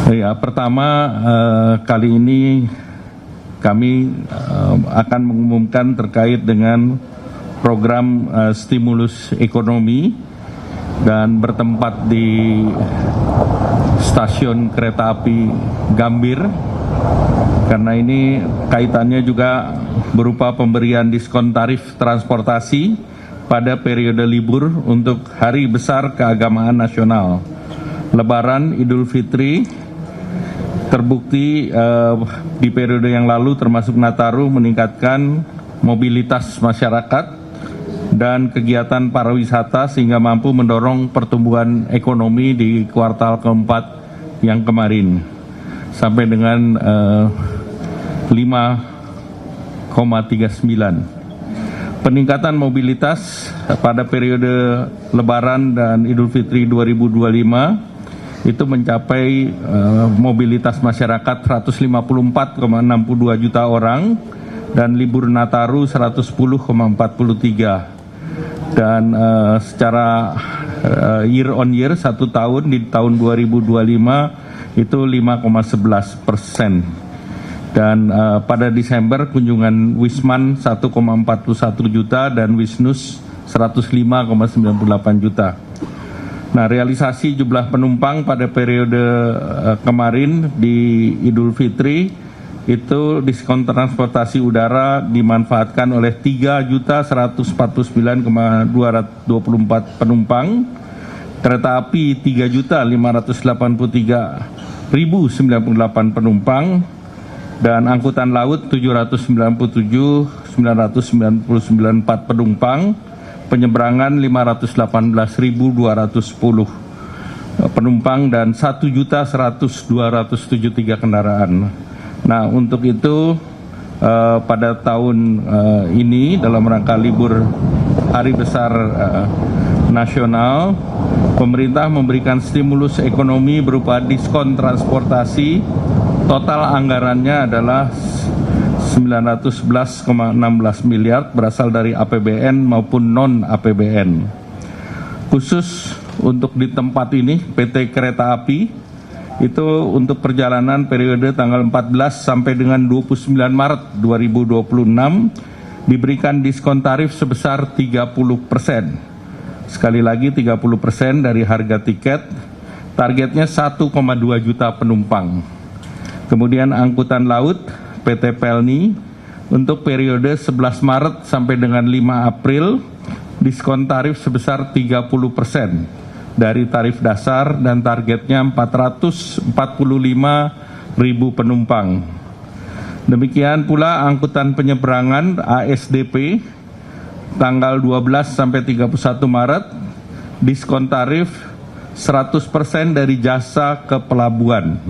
Ya, pertama kali ini kami akan mengumumkan terkait dengan program stimulus ekonomi dan bertempat di stasiun kereta api Gambir, karena ini kaitannya juga berupa pemberian diskon tarif transportasi pada periode libur untuk Hari Besar Keagamaan Nasional, Lebaran, Idul Fitri. Terbukti di periode yang lalu termasuk Nataru meningkatkan mobilitas masyarakat dan kegiatan pariwisata sehingga mampu mendorong pertumbuhan ekonomi di kuartal keempat yang kemarin sampai dengan 5,39. Peningkatan mobilitas pada periode Lebaran dan Idul Fitri 2025 itu mencapai mobilitas masyarakat 154,62 juta orang dan libur Nataru 110,43. Dan secara year on year satu tahun di tahun 2025 itu 5,11%. Dan pada Desember kunjungan Wisman 1,41 juta dan Wisnus 105,98 juta. Nah, realisasi jumlah penumpang pada periode kemarin di Idul Fitri itu diskon transportasi udara dimanfaatkan oleh 3.149.224 penumpang, kereta api 3.583.098 penumpang, dan angkutan laut 797.999 penumpang, penyeberangan 518.210 penumpang dan 1.100.273 kendaraan. Nah, untuk itu pada tahun ini dalam rangka libur Hari Besar Nasional, pemerintah memberikan stimulus ekonomi berupa diskon transportasi. Total anggarannya adalah 911,16 miliar berasal dari APBN maupun non-APBN. Khusus untuk di tempat ini, PT Kereta Api itu untuk perjalanan periode tanggal 14 sampai dengan 29 Maret 2026 diberikan diskon tarif sebesar 30%. Sekali lagi 30% dari harga tiket, targetnya 1,2 juta penumpang. Kemudian angkutan laut PT Pelni untuk periode 11 Maret sampai dengan 5 April diskon tarif sebesar 30% dari tarif dasar dan targetnya 445.000 penumpang. Demikian pula angkutan penyeberangan ASDP tanggal 12 sampai 31 Maret diskon tarif 100% dari jasa ke pelabuhan.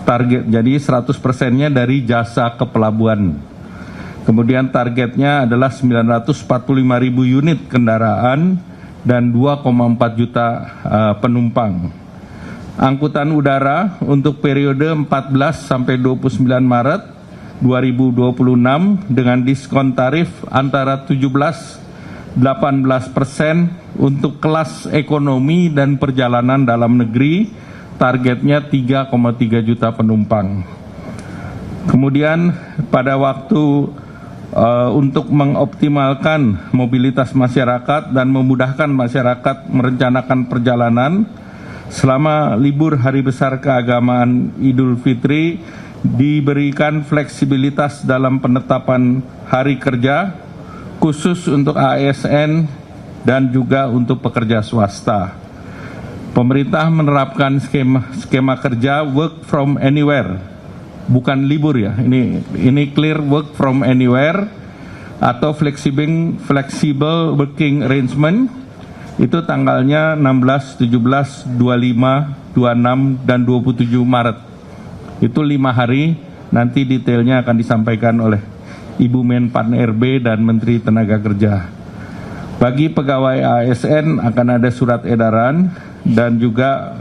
Target jadi 100%-nya dari jasa ke pelabuhan. Kemudian targetnya adalah 945.000 unit kendaraan dan 2,4 juta penumpang. Angkutan udara untuk periode 14 sampai 29 Maret 2026 dengan diskon tarif antara 17-18% untuk kelas ekonomi dan perjalanan dalam negeri, targetnya 3,3 juta penumpang. Kemudian pada waktu untuk mengoptimalkan mobilitas masyarakat dan memudahkan masyarakat merencanakan perjalanan selama libur Hari Besar Keagamaan Idul Fitri, diberikan fleksibilitas dalam penetapan hari kerja khusus untuk ASN dan juga untuk pekerja swasta. Pemerintah menerapkan skema kerja work from anywhere, bukan libur ya, ini clear work from anywhere atau flexible working arrangement. Itu tanggalnya 16, 17, 25, 26 dan 27 Maret. Itu 5 hari, nanti detailnya akan disampaikan oleh Ibu Menpan RB dan Menteri Tenaga Kerja. Bagi pegawai ASN akan ada surat edaran dan juga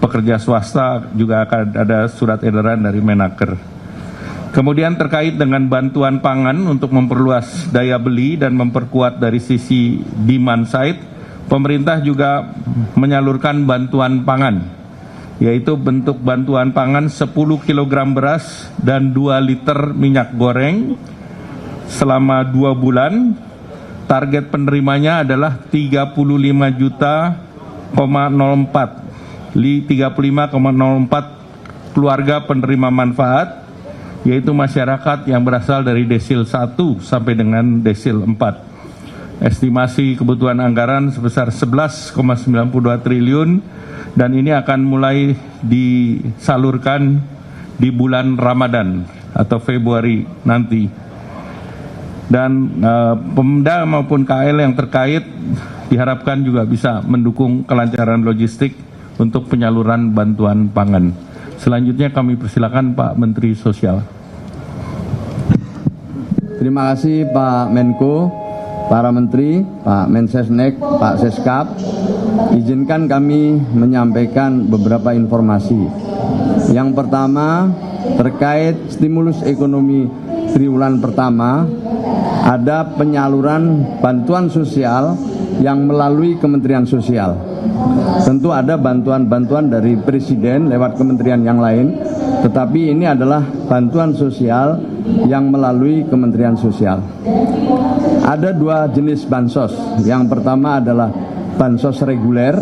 pekerja swasta juga akan ada surat edaran dari Menaker. Kemudian terkait dengan bantuan pangan untuk memperluas daya beli dan memperkuat dari sisi demand side, pemerintah juga menyalurkan bantuan pangan yaitu bentuk bantuan pangan 10 kg beras dan 2 liter minyak goreng selama 2 bulan. Target penerimanya adalah 35,04 keluarga penerima manfaat, yaitu masyarakat yang berasal dari desil 1 sampai dengan desil 4. Estimasi kebutuhan anggaran sebesar 11,92 triliun dan ini akan mulai disalurkan di bulan Ramadan atau Februari nanti. Dan Pemda maupun KL yang terkait diharapkan juga bisa mendukung kelancaran logistik untuk penyaluran bantuan pangan. Selanjutnya kami persilakan Pak Menteri Sosial. Terima kasih Pak Menko, para Menteri, Pak Mensesnek, Pak Seskap. Izinkan kami menyampaikan beberapa informasi. Yang pertama, terkait stimulus ekonomi triwulan pertama, ada penyaluran bantuan sosial yang melalui Kementerian Sosial. Tentu ada bantuan-bantuan dari Presiden lewat kementerian yang lain, tetapi ini adalah bantuan sosial yang melalui Kementerian Sosial. Ada 2 jenis bansos. Yang pertama adalah bansos reguler,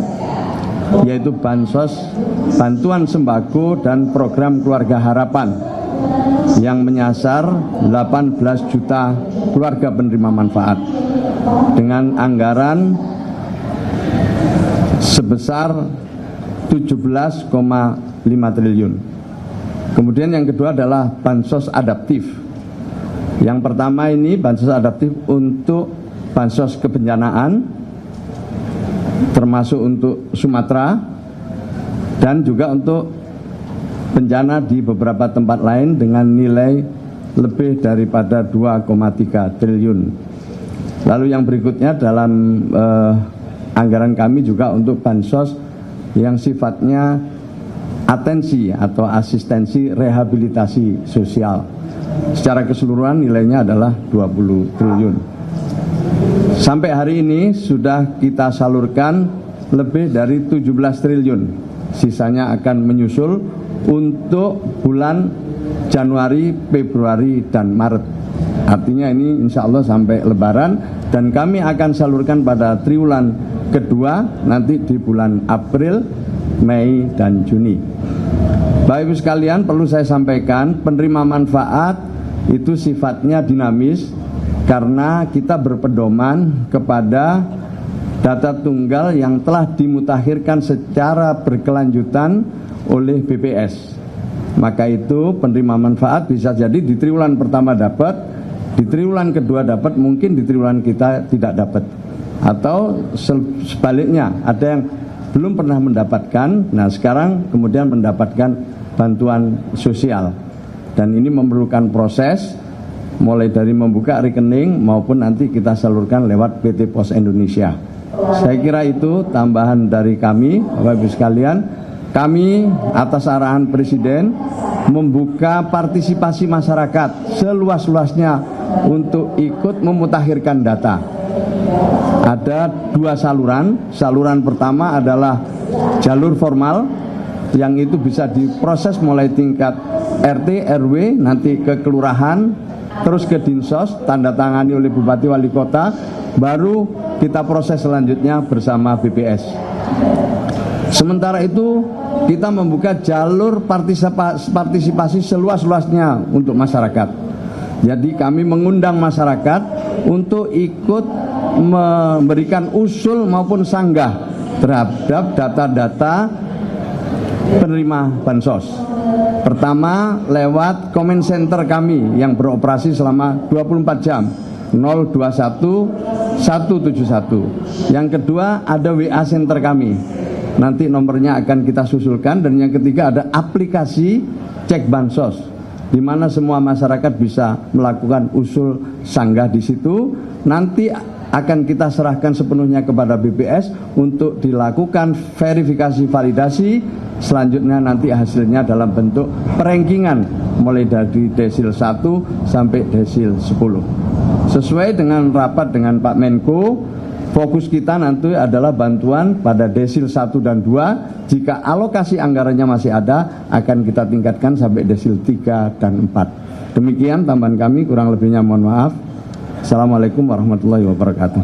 yaitu bansos bantuan sembako dan program keluarga harapan yang menyasar 18 juta keluarga penerima manfaat dengan anggaran sebesar 17,5 triliun. Kemudian yang kedua adalah bansos adaptif. Yang pertama ini bansos adaptif untuk bansos kebencanaan, termasuk untuk Sumatera dan juga untuk bencana di beberapa tempat lain dengan nilai lebih daripada 2,3 triliun. Lalu yang berikutnya dalam anggaran kami juga untuk bansos yang sifatnya atensi atau asistensi rehabilitasi sosial. Secara keseluruhan nilainya adalah 20 triliun. Sampai hari ini sudah kita salurkan lebih dari 17 triliun. Sisanya akan menyusul untuk bulan Januari, Februari, dan Maret. Artinya ini insya Allah sampai Lebaran, dan kami akan salurkan pada triwulan kedua nanti di bulan April, Mei, dan Juni. Bapak Ibu sekalian, perlu saya sampaikan, penerima manfaat itu sifatnya dinamis karena kita berpedoman kepada data tunggal yang telah dimutakhirkan secara berkelanjutan oleh BPS. Maka itu penerima manfaat bisa jadi di triwulan pertama dapat, di triwulan kedua dapat, mungkin di triwulan kita tidak dapat. Atau sebaliknya, ada yang belum pernah mendapatkan, nah sekarang kemudian mendapatkan bantuan sosial. Dan ini memerlukan proses, mulai dari membuka rekening maupun nanti kita salurkan lewat PT Pos Indonesia. Saya kira itu tambahan dari kami, Bapak Ibu sekalian. Kami atas arahan Presiden membuka partisipasi masyarakat seluas-luasnya untuk ikut memutakhirkan data. Ada 2 saluran. Saluran pertama adalah jalur formal yang itu bisa diproses mulai tingkat RT, RW, nanti ke kelurahan, terus ke Dinsos, tanda tangani oleh Bupati Wali Kota, baru kita proses selanjutnya bersama BPS. Sementara itu kita membuka jalur partisipasi seluas-luasnya untuk masyarakat. Jadi kami mengundang masyarakat untuk ikut memberikan usul maupun sanggah terhadap data-data penerima bansos. Pertama lewat comment center kami yang beroperasi selama 24 jam 021 171. Yang kedua ada WA center kami, nanti nomornya akan kita susulkan. Dan yang ketiga ada aplikasi cek bansos, di mana semua masyarakat bisa melakukan usul sanggah di situ. Nanti akan kita serahkan sepenuhnya kepada BPS untuk dilakukan verifikasi validasi. Selanjutnya nanti hasilnya dalam bentuk perankingan mulai dari desil 1 sampai desil 10. Sesuai dengan rapat dengan Pak Menko, fokus kita nanti adalah bantuan pada desil 1 dan 2. Jika alokasi anggarannya masih ada, akan kita tingkatkan sampai desil 3 dan 4. Demikian tambahan kami, kurang lebihnya mohon maaf. Assalamualaikum warahmatullahi wabarakatuh.